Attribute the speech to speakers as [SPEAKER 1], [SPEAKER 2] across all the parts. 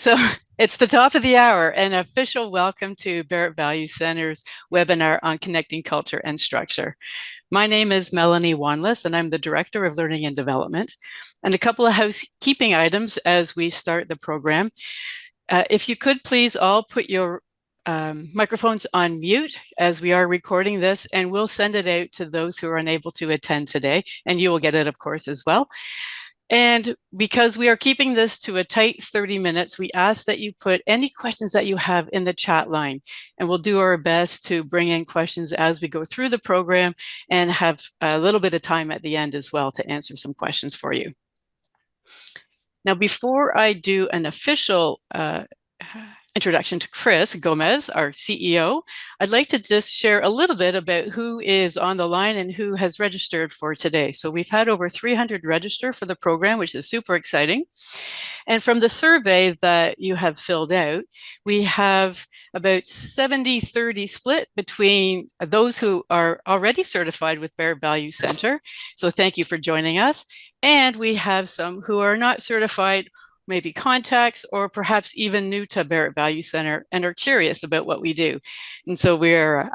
[SPEAKER 1] So it's the top of the hour, an official welcome to Barrett Value Center's webinar on connecting culture and structure. My name is Melanie Wanless, and I'm the Director of Learning and Development. And a couple of housekeeping items as we start the program. If you could please all put your microphones on mute as we are recording this, and we'll send it out to those who are unable to attend today, and you will get it, of course, as well. And because we are keeping this to a tight 30 minutes, we ask that you put any questions that you have in the chat line, and we'll do our best to bring in questions as we go through the program and have a little bit of time at the end as well to answer some questions for you. Now, before I do an official introduction to Chris Gomez, our CEO, I'd like to just share a little bit about who is on the line and who has registered for today. So we've had over 300 register for the program, which is super exciting. And from the survey that you have filled out, we have about 70-30 split between those who are already certified with Barrett Value Center. So thank you for joining us. And we have some who are not certified, maybe contacts, or perhaps even new to Barrett Value Center and are curious about what we do. And so we're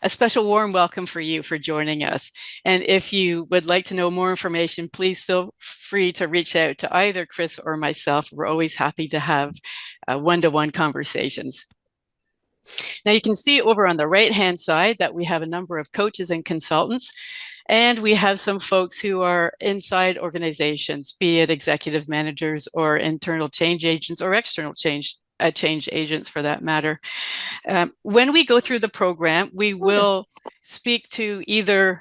[SPEAKER 1] a special warm welcome for you for joining us. And if you would like to know more information, please feel free to reach out to either Chris or myself. We're always happy to have one-to-one conversations. Now you can see over on the right-hand side that we have a number of coaches and consultants. And we have some folks who are inside organizations, be it executive managers or internal change agents or external change agents for that matter. When we go through the program, we will speak to either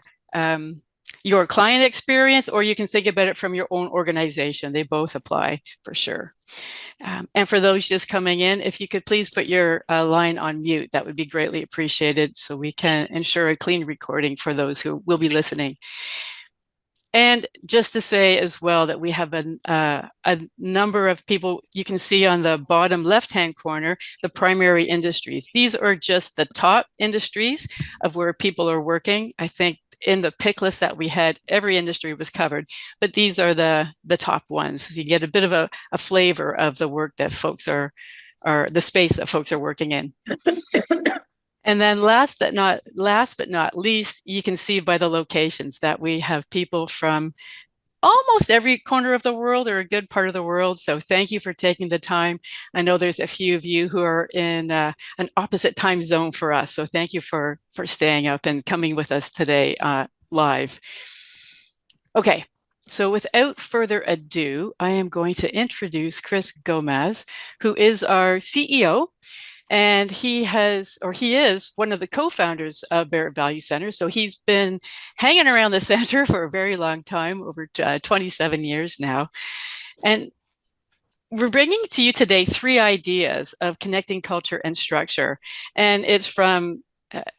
[SPEAKER 1] your client experience, or you can think about it from your own organization. They both apply for sure. And for those just coming in, if you could please put your line on mute, that would be greatly appreciated so we can ensure a clean recording for those who will be listening. And just to say as well that we have a number of people, you can see on the bottom left-hand corner, the primary industries. These are just the top industries of where people are working. I think in the pick list that we had, every industry was covered, but these are the top ones. So you get a bit of a flavor of the work that folks are the space that folks are working in. And then last but not least, you can see by the locations that we have people from almost every corner of the world or a good part of the world. So thank you for taking the time. I know there's a few of you who are in an opposite time zone for us. So thank you for staying up and coming with us today live. Okay, so without further ado, I am going to introduce Chris Gomez, who is our CEO. And he is one of the co-founders of Barrett Value Center. So he's been hanging around the center for a very long time, over 27 years now. And we're bringing to you today 3 ideas of connecting culture and structure. And it's from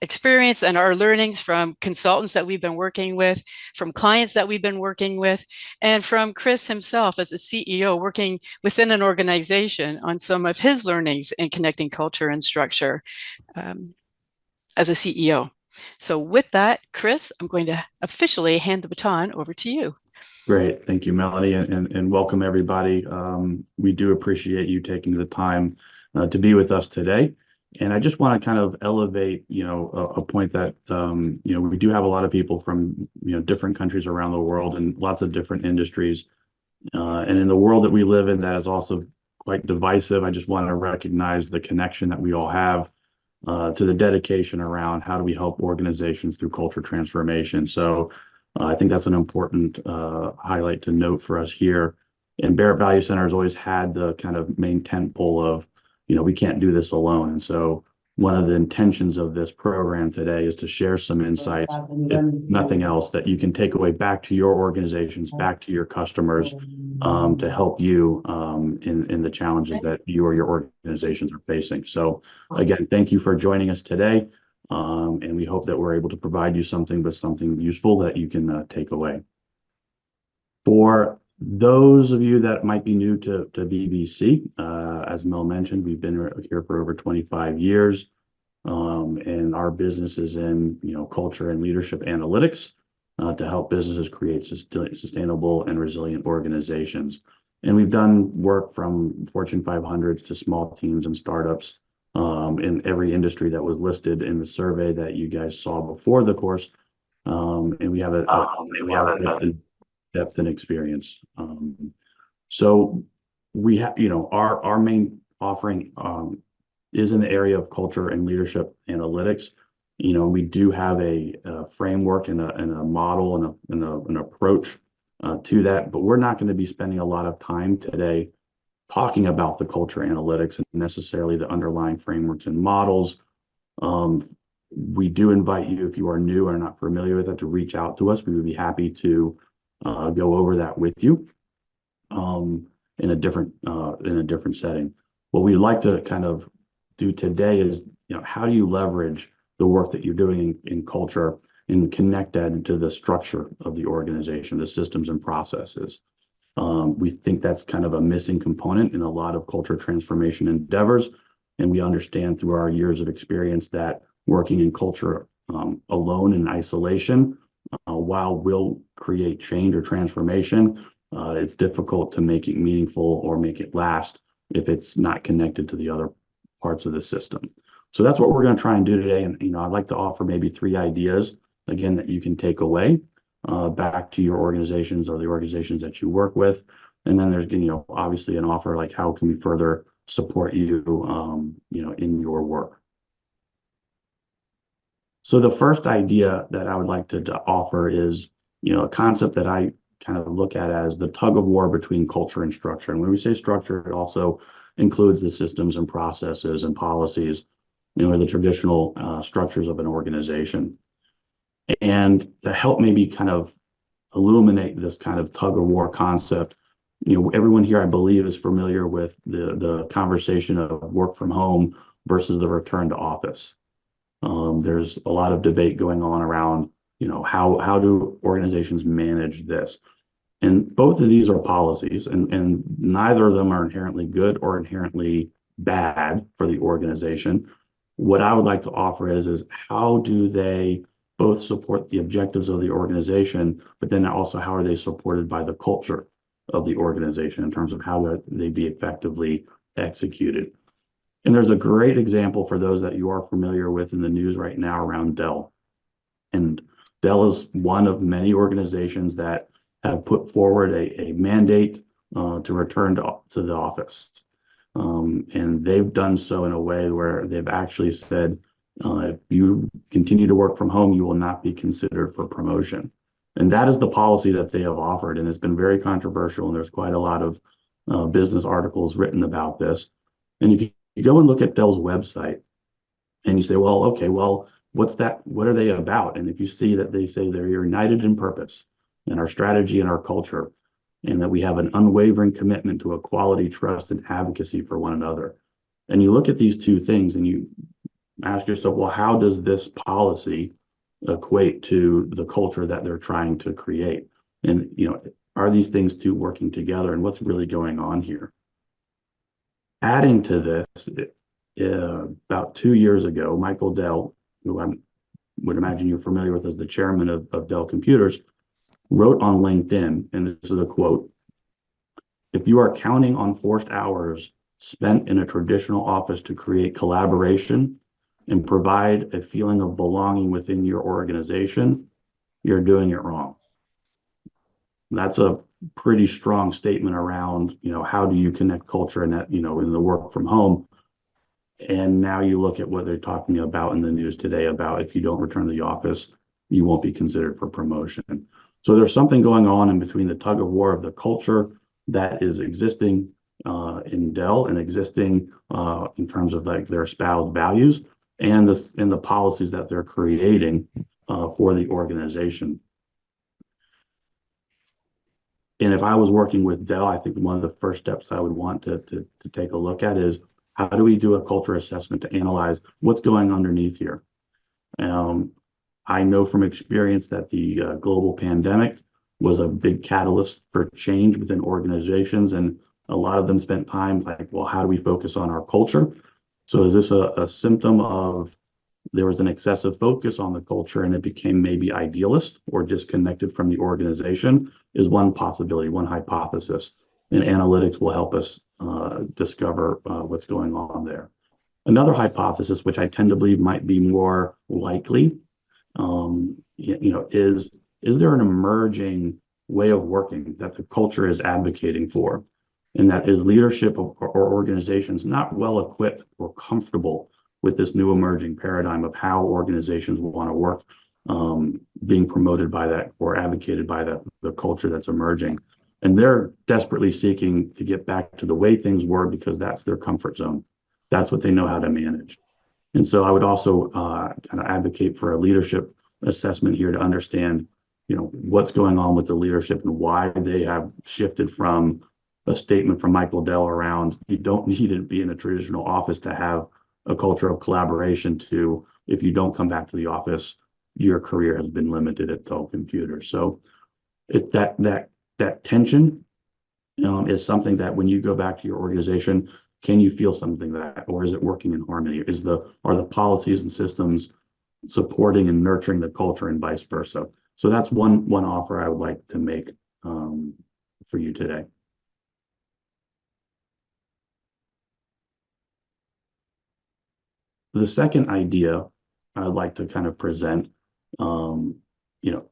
[SPEAKER 1] experience and our learnings from consultants that we've been working with, from clients that we've been working with, and from Chris himself as a CEO working within an organization on some of his learnings in connecting culture and structure as a CEO. So with that, Chris, I'm going to officially hand the baton over to you.
[SPEAKER 2] Great. Thank you, Melanie, and welcome everybody. We do appreciate you taking the time to be with us today. And I just want to kind of elevate, a point that, we do have a lot of people from, different countries around the world and lots of different industries. And in the world that we live in, that is also quite divisive. I just want to recognize the connection that we all have to the dedication around how do we help organizations through culture transformation. So I think that's an important highlight to note for us here. And Barrett Value Center has always had the kind of main tentpole of, we can't do this alone. And so one of the intentions of this program today is to share some insights, if nothing else, that you can take away back to your organizations, back to your customers, to help you in the challenges that you or your organizations are facing. So again, thank you for joining us today. And we hope that we're able to provide you something useful that you can take away. For those of you that might be new to BBC, as Mel mentioned, we've been here for over 25 years, and our business is in culture and leadership analytics to help businesses create sustainable and resilient organizations. And we've done work from Fortune 500s to small teams and startups in every industry that was listed in the survey that you guys saw before the course. And we have a lot of depth and experience. So we have, our main offering is in the area of culture and leadership analytics. We do have a framework and a model and an approach to that, but we're not going to be spending a lot of time today talking about the culture analytics and necessarily the underlying frameworks and models. We do invite you, if you are new or not familiar with it, to reach out to us. We would be happy to go over that with you in a different setting. What we'd like to kind of do today is, how do you leverage the work that you're doing in culture and connect that into the structure of the organization, the systems and processes. We think that's kind of a missing component in a lot of culture transformation endeavors. And we understand through our years of experience that working in culture alone in isolation, while will create change or transformation, it's difficult to make it meaningful or make it last if it's not connected to the other parts of the system. So that's what we're going to try and do today. And, I'd like to offer maybe 3 ideas, again, that you can take away back to your organizations or the organizations that you work with. And then there's, obviously an offer like how can we further support you, in your work. So the first idea that I would like to offer is, a concept that I kind of look at as the tug of war between culture and structure. And when we say structure, it also includes the systems and processes and policies, the traditional structures of an organization. And to help maybe kind of illuminate this kind of tug of war concept, everyone here, I believe, is familiar with the conversation of work from home versus the return to office. There's a lot of debate going on around, how do organizations manage this? And both of these are policies, and neither of them are inherently good or inherently bad for the organization. What I would like to offer is how do they both support the objectives of the organization, but then also how are they supported by the culture of the organization in terms of how they be effectively executed. And there's a great example for those that you are familiar with in the news right now around Dell. And Dell is one of many organizations that have put forward a mandate to return to the office. And they've done so in a way where they've actually said, if you continue to work from home, you will not be considered for promotion. And that is the policy that they have offered. And it's been very controversial. And there's quite a lot of business articles written about this. And if you go and look at Dell's website and you say, well, okay, well, what's that? What are they about? And if you see that they say they're united in purpose and our strategy and our culture, and that we have an unwavering commitment to equality, trust, and advocacy for one another. And you look at these 2 things and you ask yourself, well, how does this policy equate to the culture that they're trying to create? And, are these things 2 working together, and what's really going on here? Adding to this, about 2 years ago, Michael Dell, who I would imagine you're familiar with as the chairman of Dell Computers, wrote on LinkedIn, and this is a quote: "If you are counting on forced hours spent in a traditional office to create collaboration and provide a feeling of belonging within your organization, you're doing it wrong." That's a pretty strong statement around, how do you connect culture and that, in the work from home. And now you look at what they're talking about in the news today about if you don't return to the office, you won't be considered for promotion. So there's something going on in between the tug of war of the culture that is existing in Dell and existing in terms of like their espoused values and the policies that they're creating for the organization. And if I was working with Dell, I think one of the first steps I would want to take a look at is how do we do a culture assessment to analyze what's going underneath here. I know from experience that the global pandemic was a big catalyst for change within organizations, and a lot of them spent time like, well, how do we focus on our culture? So is this a symptom of there was an excessive focus on the culture and it became maybe idealist or disconnected from the organization? Is one possibility, one hypothesis. and analytics will help us discover what's going on there. Another hypothesis, which I tend to believe might be more likely, is there an emerging way of working that the culture is advocating for, and that is leadership or organizations not well equipped or comfortable with this new emerging paradigm of how organizations want to work, being promoted by that or advocated by the culture that's emerging. And they're desperately seeking to get back to the way things were because that's their comfort zone. That's what they know how to manage. And so I would also kind of advocate for a leadership assessment here to understand, what's going on with the leadership and why they have shifted from a statement from Michael Dell around you don't need to be in a traditional office to have a culture of collaboration to if you don't come back to the office, your career has been limited at Dell Computers. So that tension is something that when you go back to your organization, can you feel something that, or is it working in harmony? Are the policies and systems supporting and nurturing the culture and vice versa? So that's one offer I would like to make for you today. The second idea I'd like to kind of present,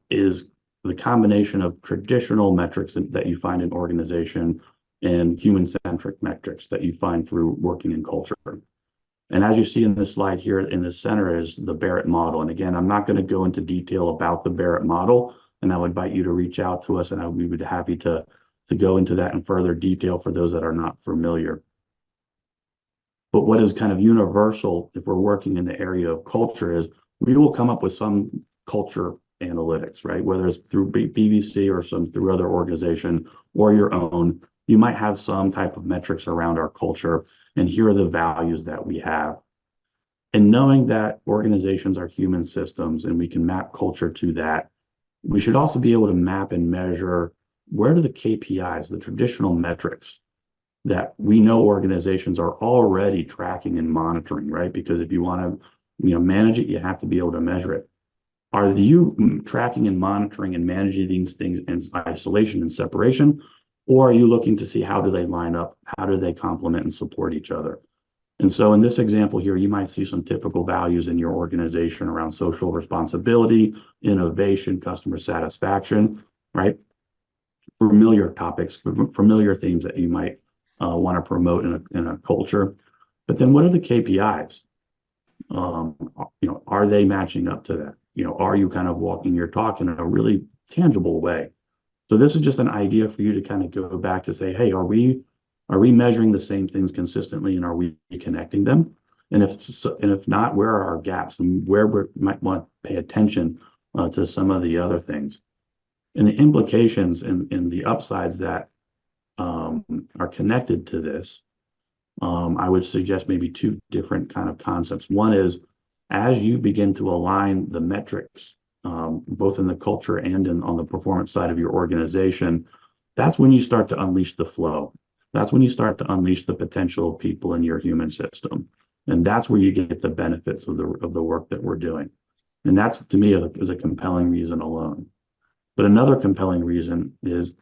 [SPEAKER 2] is the combination of traditional metrics that you find in organization and human-centric metrics that you find through working in culture. And as you see in this slide here in the center is the Barrett model. And again, I'm not going to go into detail about the Barrett model, and I would invite you to reach out to us, and we would be happy to go into that in further detail for those that are not familiar. But what is kind of universal if we're working in the area of culture is we will come up with some culture analytics, right? Whether it's through BBC or through other organization or your own, you might have some type of metrics around our culture, and here are the values that we have. And knowing that organizations are human systems and we can map culture to that, we should also be able to map and measure where do the KPIs, the traditional metrics that we know organizations are already tracking and monitoring, right? Because if you want to manage it, you have to be able to measure it. Are you tracking and monitoring and managing these things in isolation and separation? Or are you looking to see how do they line up? How do they complement and support each other? And so in this example here, you might see some typical values in your organization around social responsibility, innovation, customer satisfaction, right? Familiar topics, familiar themes that you might want to promote in a culture. But then what are the KPIs? Are they matching up to that? Are you kind of walking your talk in a really tangible way? So this is just an idea for you to kind of go back to say, hey, are we measuring the same things consistently, and are we connecting them? And if not, where are our gaps and where we might want to pay attention to some of the other things? And the implications and the upsides that are connected to this, I would suggest maybe two different kind of concepts. One is as you begin to align the metrics, both in the culture and on the performance side of your organization, that's when you start to unleash the flow. That's when you start to unleash the potential of people in your human system. And that's where you get the benefits of the work that we're doing. And that's, to me, is a compelling reason alone. But another compelling reason is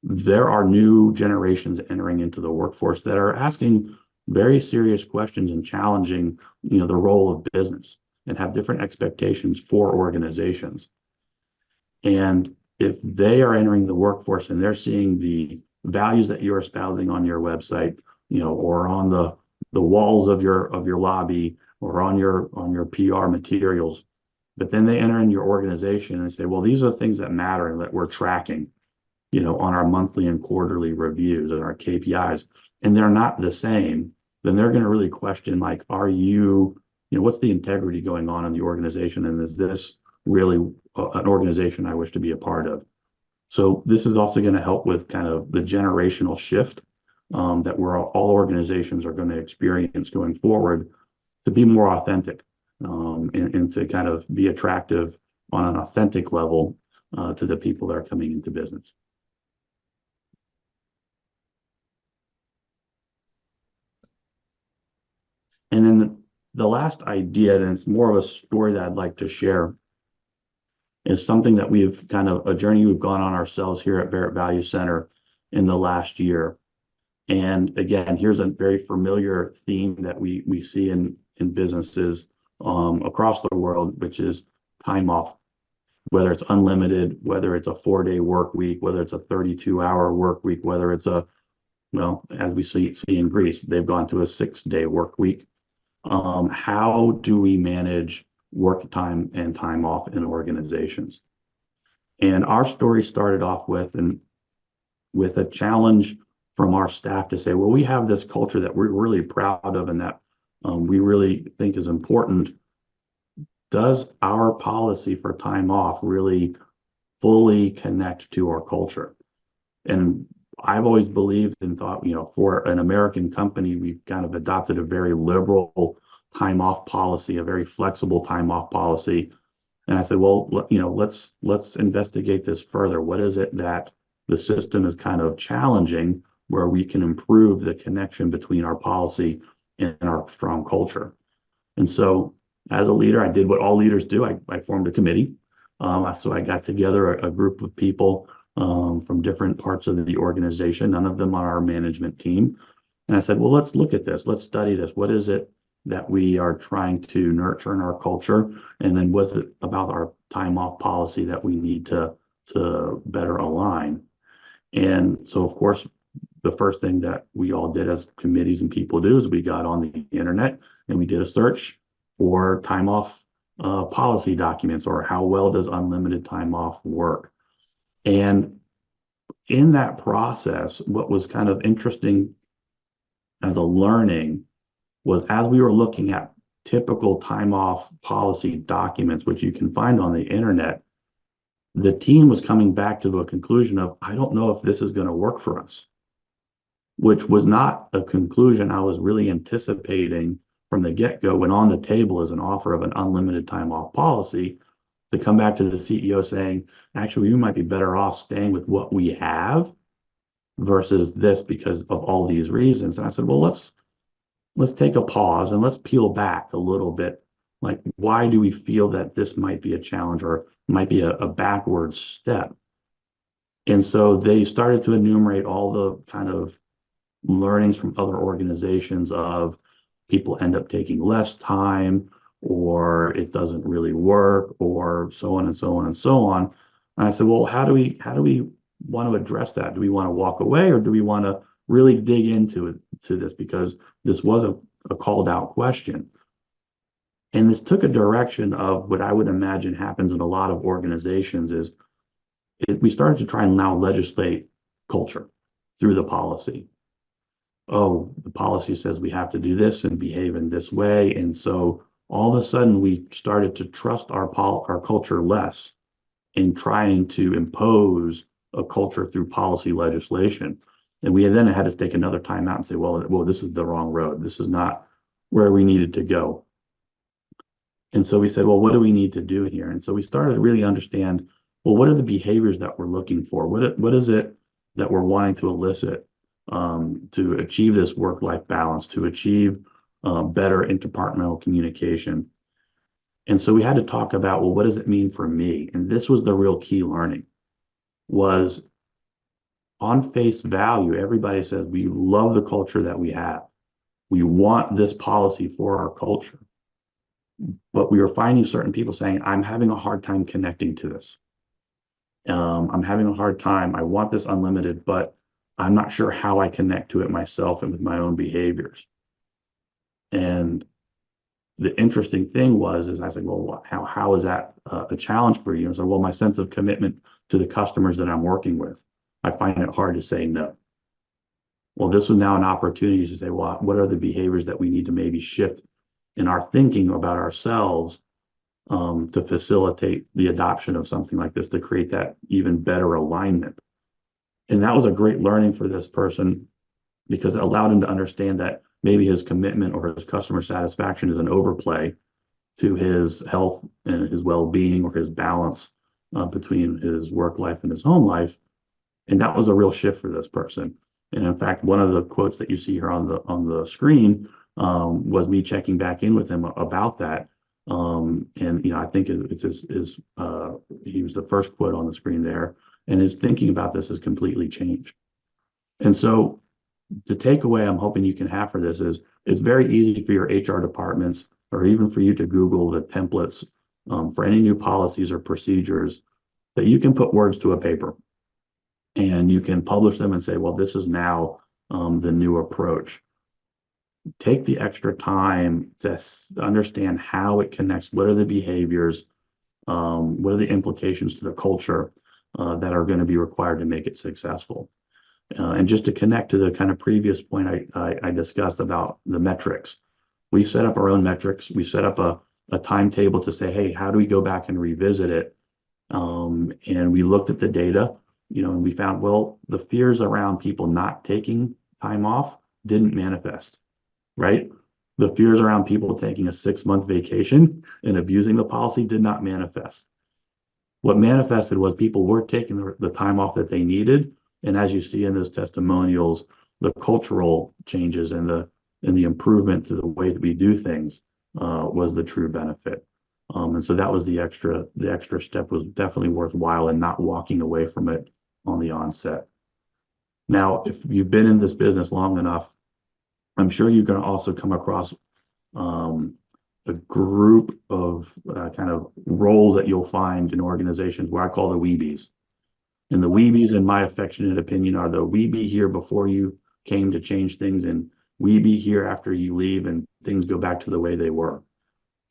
[SPEAKER 2] there are new generations entering into the workforce that are asking very serious questions and challenging, the role of business and have different expectations for organizations. And if they are entering the workforce and they're seeing the values that you're espousing on your website, or on the walls of your lobby or on your PR materials, but then they enter in your organization and say, well, these are the things that matter and that we're tracking, on our monthly and quarterly reviews and our KPIs, and they're not the same, then they're going to really question, like, are you, what's the integrity going on in the organization? And is this really an organization I wish to be a part of? So this is also going to help with kind of the generational shift that all organizations are going to experience going forward to be more authentic and to kind of be attractive on an authentic level to the people that are coming into business. And then the last idea, and it's more of a story that I'd like to share, is something that we've kind of a journey we've gone on ourselves here at Barrett Value Center in the last year. And again, here's a very familiar theme that we see in businesses across the world, which is time off, whether it's unlimited, whether it's a 4-day work week, whether it's a 32-hour work week, whether it's well, as we see in Greece, they've gone to a 6-day work week. How do we manage work time and time off in organizations? And our story started off with a challenge from our staff to say, well, we have this culture that we're really proud of and that we really think is important. Does our policy for time off really fully connect to our culture? And I've always believed and thought, for an American company, we've kind of adopted a very liberal time off policy, a very flexible time off policy. And I said, well, let's investigate this further. What is it that the system is kind of challenging where we can improve the connection between our policy and our strong culture? And so as a leader, I did what all leaders do. I formed a committee. So I got together a group of people from different parts of the organization, none of them on our management team. And I said, well, let's look at this. Let's study this. What is it that we are trying to nurture in our culture? And then what's it about our time off policy that we need to better align? And so, of course, the first thing that we all did as committees and people do is we got on the internet and we did a search for time off policy documents, or how well does unlimited time off work? And in that process, what was kind of interesting as a learning was, as we were looking at typical time off policy documents, which you can find on the internet, the team was coming back to a conclusion of, I don't know if this is going to work for us, which was not a conclusion I was really anticipating from the get-go when on the table is an offer of an unlimited time off policy, to come back to the CEO saying, actually, we might be better off staying with what we have versus this because of all these reasons. And I said, well, let's take a pause and let's peel back a little bit. Like, why do we feel that this might be a challenge or might be a backward step? And so they started to enumerate all the kind of learnings from other organizations of people end up taking less time, or it doesn't really work, or so on and so on and so on. And I said, well, how do we want to address that? Do we want to walk away, or do we want to really dig into this, because this was a called out question? And this took a direction of what I would imagine happens in a lot of organizations is we started to try and now legislate culture through the policy. Oh, the policy says we have to do this and behave in this way. And so all of a sudden we started to trust our culture less in trying to impose a culture through policy legislation. And we then had to take another time out and say, well, this is the wrong road. This is not where we needed to go. And so we said, well, what do we need to do here? And so we started to really understand, well, what are the behaviors that we're looking for? What is it that we're wanting to elicit to achieve this work-life balance, to achieve better interdepartmental communication? And so we had to talk about, well, what does it mean for me? And this was the real key learning, was on face value, everybody says, we love the culture that we have. We want this policy for our culture. But we were finding certain people saying, I'm having a hard time connecting to this. I'm having a hard time. I want this unlimited, but I'm not sure how I connect to it myself and with my own behaviors. And the interesting thing is I said, well, how is that a challenge for you? And so, well, my sense of commitment to the customers that I'm working with, I find it hard to say no. Well, this was now an opportunity to say, well, what are the behaviors that we need to maybe shift in our thinking about ourselves to facilitate the adoption of something like this, to create that even better alignment. And that was a great learning for this person, because it allowed him to understand that maybe his commitment or his customer satisfaction is an overplay to his health and his well-being, or his balance between his work life and his home life. And that was a real shift for this person. And in fact, one of the quotes that you see here on the screen was me checking back in with him about that. And I think it's he was the first quote on the screen there, and his thinking about this has completely changed. And so the takeaway I'm hoping you can have for this is it's very easy for your HR departments or even for you to Google the templates for any new policies or procedures that you can put words to a paper and you can publish them and say, well, this is now the new approach. Take the extra time to understand how it connects, what are the behaviors, what are the implications to the culture that are going to be required to make it successful. And just to connect to the kind of previous point I discussed about the metrics, we set up our own metrics. We set up a timetable to say, hey, how do we go back and revisit it? And we looked at the data, and we found, well, the fears around people not taking time off didn't manifest, right? The fears around people taking a 6-month vacation and abusing the policy did not manifest. What manifested was people were taking the time off that they needed. And as you see in those testimonials, the cultural changes and the improvement to the way that we do things was the true benefit. And so that was the extra step was definitely worthwhile and not walking away from it on the onset. Now, if you've been in this business long enough, I'm sure you're going to also come across a group of kind of roles that you'll find in organizations where I call the weebies. And the weebies, in my affectionate opinion, are the we be here before you came to change things, and we be here after you leave and things go back to the way they were.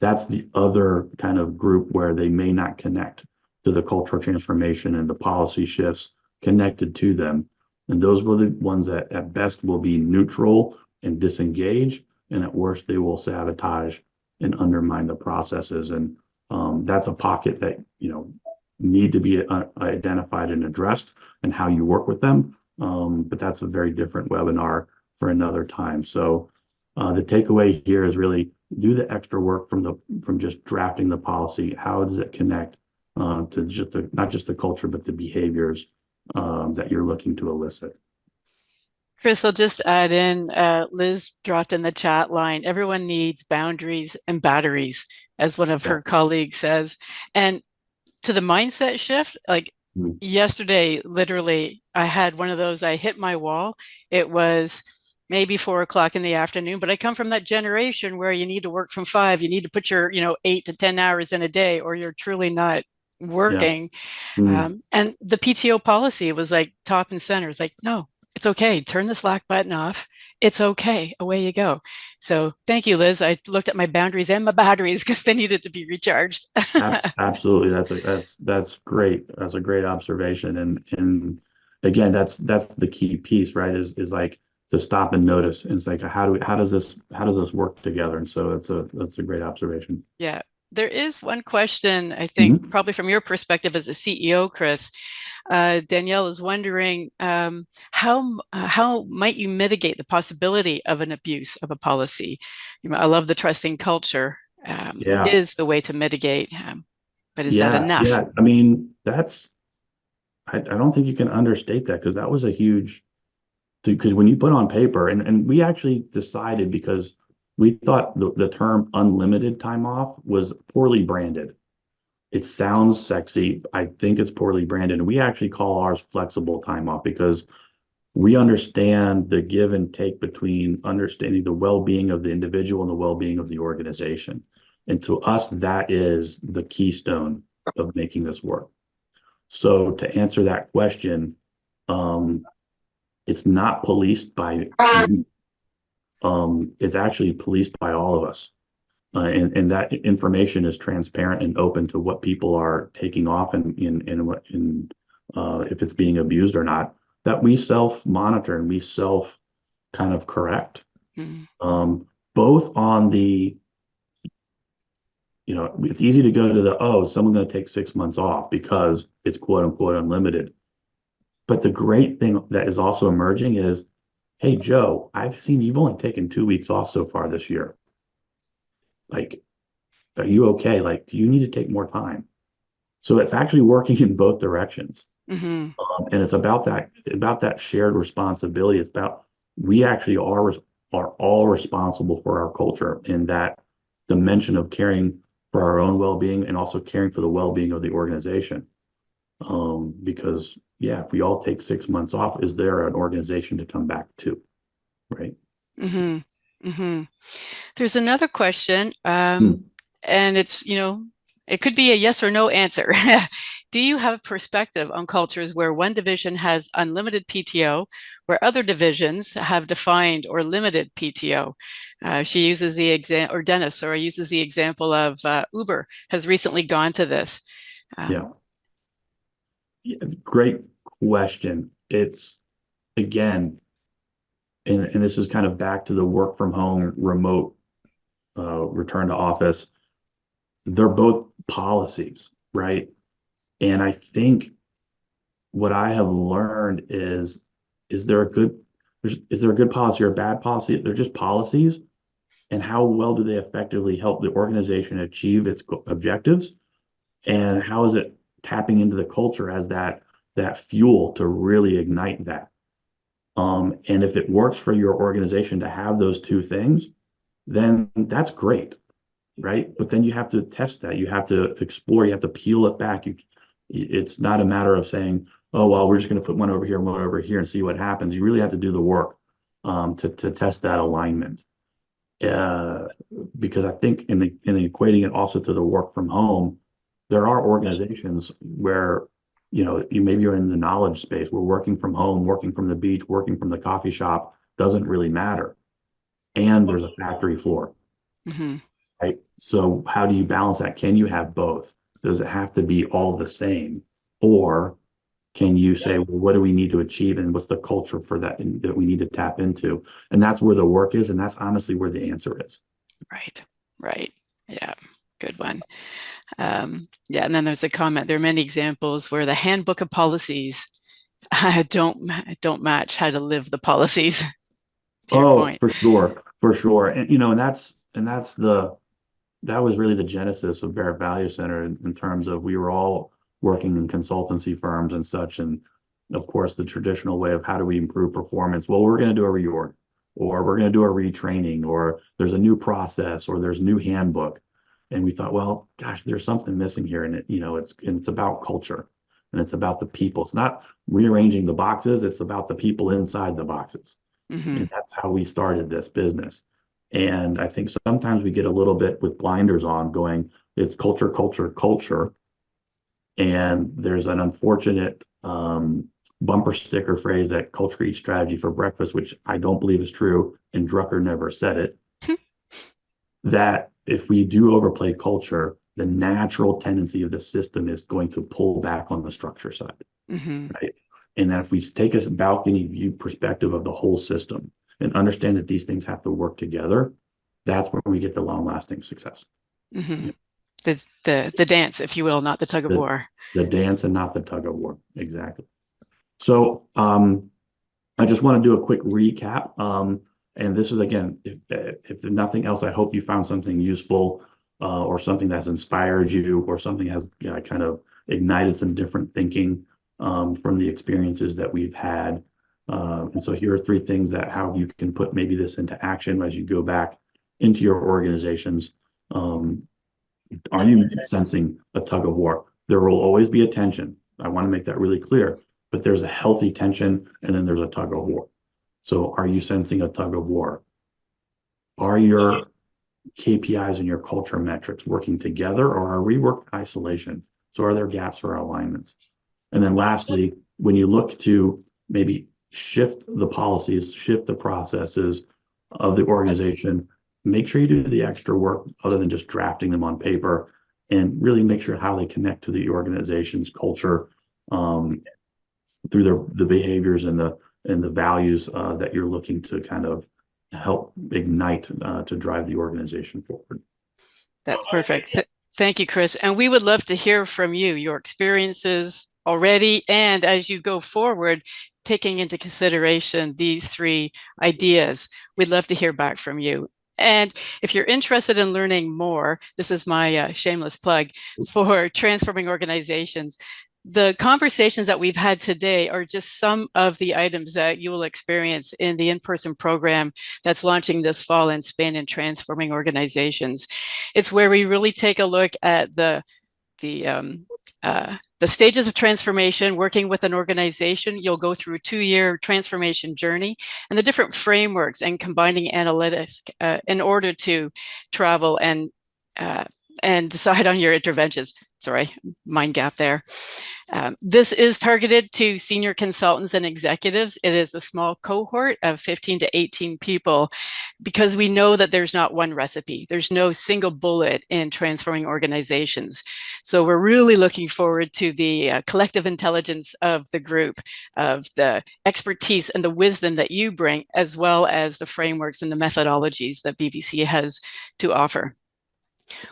[SPEAKER 2] That's the other kind of group where they may not connect to the cultural transformation and the policy shifts connected to them. And those were the ones that at best will be neutral and disengage, and at worst they will sabotage and undermine the processes. And that's a pocket that need to be identified and addressed, and how you work with them. But that's a very different webinar for another time. So the takeaway here is really do the extra work from just drafting the policy. How does it connect to just not just the culture, but the behaviors that you're looking to elicit?
[SPEAKER 1] Chris, I'll just add in, Liz dropped in the chat line, everyone needs boundaries and batteries, as one of her colleagues says. And to the mindset shift, like yesterday, literally, I had one of those, I hit my wall. It was maybe 4 o'clock in the afternoon, but I come from that generation where you need to work from 5, you need to put your, 8 to 10 hours in a day, or you're truly not working. And the PTO policy was like top and center. It's like, no, it's okay. Turn the Slack button off. It's okay. Away you go. So thank you, Liz. I looked at my boundaries and my batteries because they needed to be recharged.
[SPEAKER 2] Absolutely. That's great. That's a great observation. And again, that's the key piece, right? Is like to stop and notice. And it's like, how does this work together? And so that's a great observation.
[SPEAKER 1] Yeah. There is one question, I think, probably from your perspective as a CEO, Chris. Danielle is wondering how might you mitigate the possibility of an abuse of a policy? I love the trusting culture is the way to mitigate, but is that enough?
[SPEAKER 2] Yeah, I mean, I don't think you can understate that, because that was a huge, because when you put on paper, and we actually decided, because we thought the term unlimited time off was poorly branded. It sounds sexy. I think it's poorly branded. And we actually call ours flexible time off, because we understand the give and take between understanding the well-being of the individual and the well-being of the organization. And to us, that is the keystone of making this work. So to answer that question, it's not policed by it's actually policed by all of us. And that information is transparent and open to what people are taking off and if it's being abused or not, that we self-monitor and we self kind of correct. Both on the, it's easy to go to someone's going to take 6 months off because it's quote unquote unlimited. But the great thing that is also emerging is, hey, Joe, I've seen you've only taken 2 weeks off so far this year. Like, are you okay? Like, do you need to take more time? So it's actually working in both directions. And it's about that shared responsibility. It's about, we actually are all responsible for our culture in that dimension of caring for our own well-being and also caring for the well-being of the organization. Because yeah, if we all take 6 months off, is there an organization to come back to, right?
[SPEAKER 1] Hmm. Hmm. There's another question,
[SPEAKER 2] Hmm.
[SPEAKER 1] and it's, it could be a yes or no answer. Do you have perspective on cultures where one division has unlimited PTO, where other divisions have defined or limited PTO? She uses the example, or Dennis, or uses the example of Uber has recently gone to this.
[SPEAKER 2] Yeah.
[SPEAKER 1] Um,
[SPEAKER 2] Yeah, great question. It's again, and this is kind of back to the work from home, remote, return to office. They're both policies, right? And I think what I have learned is there a good, is there a good policy or a bad policy? They're just policies. And how well do they effectively help the organization achieve its objectives? And how is it tapping into the culture as that fuel to really ignite that? And if it works for your organization to have those two things, then that's great, right? But then you have to test that. You have to explore. You have to peel it back. It's not a matter of saying, "Oh, well, we're just going to put one over here and one over here and see what happens." You really have to do the work to test that alignment. Uh, because I think in equating it also to the work from home, there are organizations where maybe you're in the knowledge space where working from home, working from the beach, working from the coffee shop doesn't really matter, and there's a factory floor,
[SPEAKER 1] mhm.
[SPEAKER 2] right? So how do you balance that? Can you have both? Does it have to be all the same, or can you say, well, what do we need to achieve, and what's the culture for that that we need to tap into? And that's where the work is, and that's honestly where the answer is.
[SPEAKER 1] Right, right. Yeah, good one. Yeah, and then there's a comment. There are many examples where the handbook of policies don't match how to live the policies. To your
[SPEAKER 2] Oh,
[SPEAKER 1] point.
[SPEAKER 2] for sure, for sure. And that was really the genesis of Barrett Value Center in terms of we were all working in consultancy firms and such. And of course, the traditional way of how do we improve performance? Well, we're going to do a reorg, or we're going to do a retraining, or there's a new process, or there's a new handbook. And we thought, well, gosh, there's something missing here. And it's about culture and it's about the people. It's not rearranging the boxes, it's about the people inside the boxes.
[SPEAKER 1] Hmm.
[SPEAKER 2] And that's how we started this business. And I think sometimes we get a little bit with blinders on going, it's culture, culture, culture. And there's an unfortunate bumper sticker phrase that culture eats strategy for breakfast, which I don't believe is true. And Drucker never said it. That if we do overplay culture, the natural tendency of the system is going to pull back on the structure side,
[SPEAKER 1] Hmm.
[SPEAKER 2] right? And that if we take a balcony view perspective of the whole system and understand that these things have to work together, that's when we get the long lasting success.
[SPEAKER 1] Hmm. The dance, if you will, not the tug of
[SPEAKER 2] The,
[SPEAKER 1] war.
[SPEAKER 2] the dance and not the tug of war. Exactly. So I just want to do a quick recap. And this is again, if nothing else, I hope you found something useful or something that's inspired you or something has kind of ignited some different thinking from the experiences that we've had. And so here are three things that how you can put maybe this into action as you go back into your organizations. Um, are you sensing a tug of war? There will always be a tension. I want to make that really clear, but there's a healthy tension and then there's a tug of war. So are you sensing a tug of war? Are your KPIs and your culture metrics working together or are we working in isolation? So are there gaps or alignments? And then lastly, when you look to maybe shift the policies, shift the processes of the organization, make sure you do the extra work other than just drafting them on paper and really make sure how they connect to the organization's culture um, through the behaviors and the values that you're looking to kind of help ignite to drive the organization forward.
[SPEAKER 1] That's perfect. Thank you, Chris. And we would love to hear from you, your experiences already, and as you go forward, taking into consideration these three ideas. We'd love to hear back from you. And if you're interested in learning more, this is my shameless plug for transforming organizations. The conversations that we've had today are just some of the items that you will experience in the in-person program that's launching this fall in Spain and transforming organizations. It's where we really take a look at the the stages of transformation, working with an organization, you'll go through a 2-year transformation journey and the different frameworks and combining analytics in order to travel and decide on your interventions. Sorry, mind gap there. This is targeted to senior consultants and executives. It is a small cohort of 15 to 18 people because we know that there's not one recipe. There's no single bullet in transforming organizations. So we're really looking forward to the collective intelligence of the group, of the expertise and the wisdom that you bring, as well as the frameworks and the methodologies that BBC has to offer.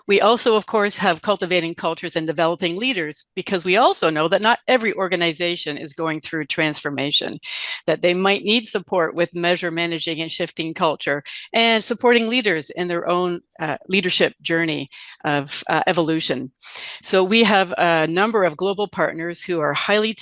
[SPEAKER 1] We also, of course, have cultivating cultures and developing leaders, because we also know that not every organization is going through transformation, that they might need support with measure, managing, and shifting culture, and supporting leaders in their own leadership journey of evolution. So we have a number of global partners who are highly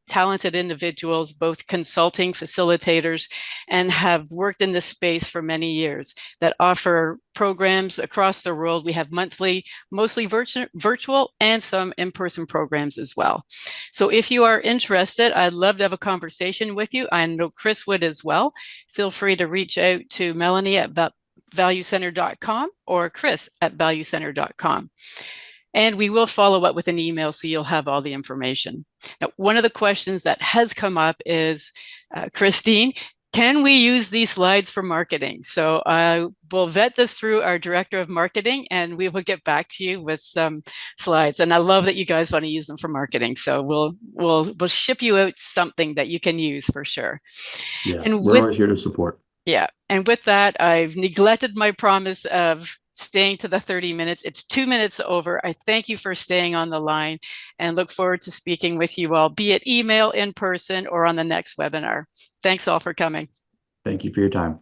[SPEAKER 1] talented individuals, both consulting facilitators, and have worked in this space for many years, that offer programs across the world. We have monthly, mostly virtual, and some in-person programs as well. So if you are interested, I'd love to have a conversation with you. I know Chris would as well. Feel free to reach out to Melanie at valuecenter.com or Chris at valuecenter.com. And we will follow up with an email so you'll have all the information. Now, one of the questions that has come up is, Christine, can we use these slides for marketing? So I will vet this through our director of marketing, and we will get back to you with some slides. And I love that you guys want to use them for marketing. So we'll ship you out something that you can use for sure.
[SPEAKER 2] Yeah, and we're always here to support.
[SPEAKER 1] Yeah, and with that, I've neglected my promise of staying to the 30 minutes. It's 2 minutes over. I thank you for staying on the line and look forward to speaking with you all, be it email, in person, or on the next webinar. Thanks all for coming.
[SPEAKER 2] Thank you for your time.